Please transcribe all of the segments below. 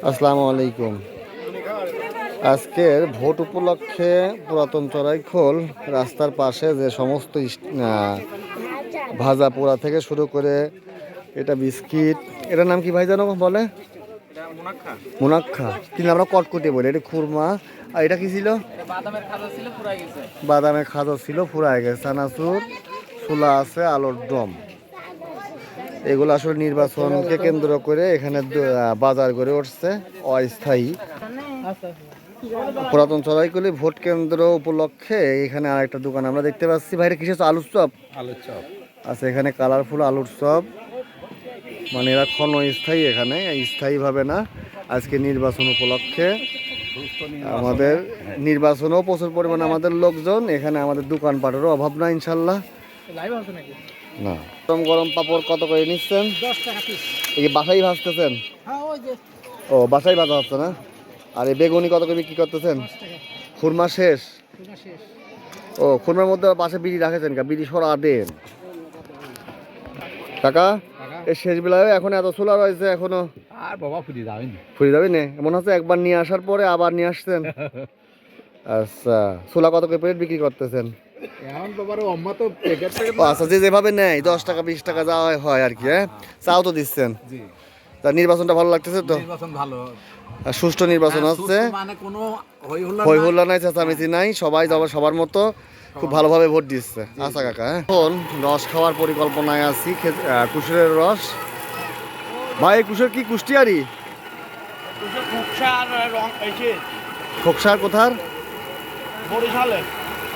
আসসালামু আলাইকুম। আজকের ভোট উপলক্ষে পুরাতন চড়াইখোল রাস্তার পাশে যে সমস্ত ভাজা পোড়া থেকে শুরু করে এটা বিস্কিট, এটার নাম কি ভাই জানো বলে? মুনাক্ষা, কিন্তু আমরা কটকটি বলি। এটা খুরমা। আর এটা কি ছিল? বাদামের খাজা ছিল, ফুরাই গেছে। চানাচুর, ছোলা আছে, আলুর দম। এগুলো আসলে নির্বাচনকে কেন্দ্র করে এখানে বাজার গড়ে উঠছে অস্থায়ী। পুরাতন চড়াইকলি ভোট কেন্দ্র উপলক্ষে এখানে আরেকটা দোকান আমরা দেখতে পাচ্ছি। ভাইরে কিসের আলুর চপ? আলুর চপ আচ্ছা, এখানে কালারফুল আলুর চপ। মানে এরা ক্ষণস্থায়ী, এখানে স্থায়ীভাবে না। আজকে নির্বাচন উপলক্ষে আমাদের নির্বাচনেও প্রচুর পরিমাণে আমাদের লোকজন, এখানে আমাদের দোকানপাটেরও অভাব না ইনশাল্লাহ। না, গরম গরম পাপড় কত করে নিচ্ছেন? 10 টাকা পিস। এই বাসাই ভাজতেছেন? হ্যাঁ, ওই যে ও, বাসাই ভাজা হচ্ছে না? আর এই বেগুনি কত করে বিক্রি করতেছেন? 10 টাকা। খুরমা শেষ? পুরো শেষ। ও, খুরমার মধ্যে পাশে বিড়ি রাখেছেন? বিড়ি সরা দেন কাকা। এই শেষ বেলায় এখন এত সোলা রয়েছে এখনো? আর বাবা ফুরি যাবেন। ফুরি যাবি না? মনে হচ্ছে একবার নিয়ে আসার পরে আবার নিয়ে আসছেন। আচ্ছা, ছোলা কত করে প্লেট বিক্রি করতেছেন? এখন বাবার আম্মা তো প্যাকেট থেকে আচ্ছা, যে যেভাবে নেয় 10 টাকা 20 টাকা যাওয়া হয় আর কি। হ্যাঁ, চাও তো দিচ্ছেন। জি, তা নির্বাচনটা ভালো লাগতেছে তো? নির্বাচন ভালো। আর সুষ্ঠু নির্বাচন হচ্ছে, মানে কোনো হই হুল্লা নাই, চেঁচামেচি নাই, সবাই সবার মতো খুব ভালোভাবে ভোট দিচ্ছে। আচ্ছা কাকা, এখন রস খাওয়ার পরিকল্পনায় আছি। কুশলের রস। ভাই, কুশের কি কুষ্টিয়ারি? খোকসার কোথার?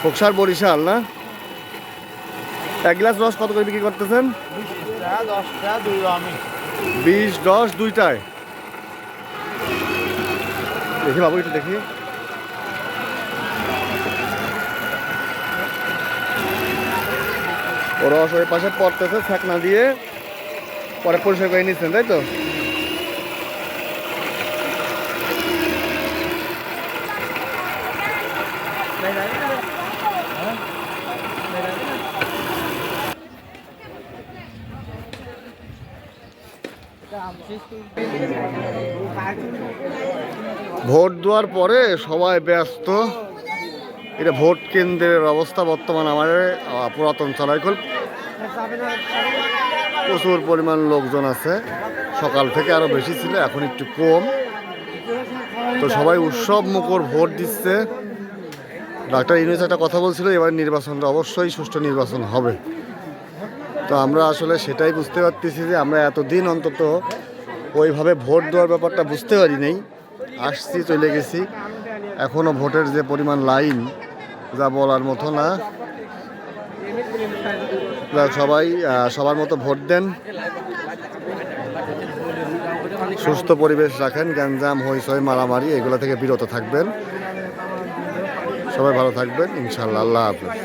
খোকসার বরিশাল না? এক গ্লাস রস কত করে বিক্রি করতেছেন? 20, 10 দুইটায়। দেখি বাবু, একটু দেখি। ও রস ওই পাশে পড়তেছে ছাকনা দিয়ে, পরে পরিষ্কার করে নিচ্ছেন, তাই তো? ভোট দেওয়ার পরে সবাই ব্যস্ত। এটা ভোট কেন্দ্রের অবস্থা বর্তমান আমাদের পুরাতন চড়াইখোল। প্রচুর পরিমাণ লোকজন আছে, সকাল থেকে আরো বেশি ছিল, এখন একটু কম। তো সবাই উৎসব মুখর ভোট দিচ্ছে। ডাক্তার ইউনূস একটা কথা বলছিল, এবার নির্বাচনটা অবশ্যই সুষ্ঠু নির্বাচন হবে। তো আমরা আসলে সেটাই বুঝতে পারতেছি যে আমরা এতদিন অন্তত ওইভাবে ভোট দেওয়ার ব্যাপারটা বুঝতে পারি নাই। আসছি, চলে গেছি, এখনও ভোটের যে পরিমাণ লাইন, যা বলার মতো না। সবাই সবার মতো ভোট দেন, সুস্থ পরিবেশ রাখেন, গ্যাঞ্জাম হইচই মারামারি এগুলো থেকে বিরত থাকবেন। সবাই ভালো থাকবেন ইনশাআল্লাহ। আল্লাহ হাফেজ।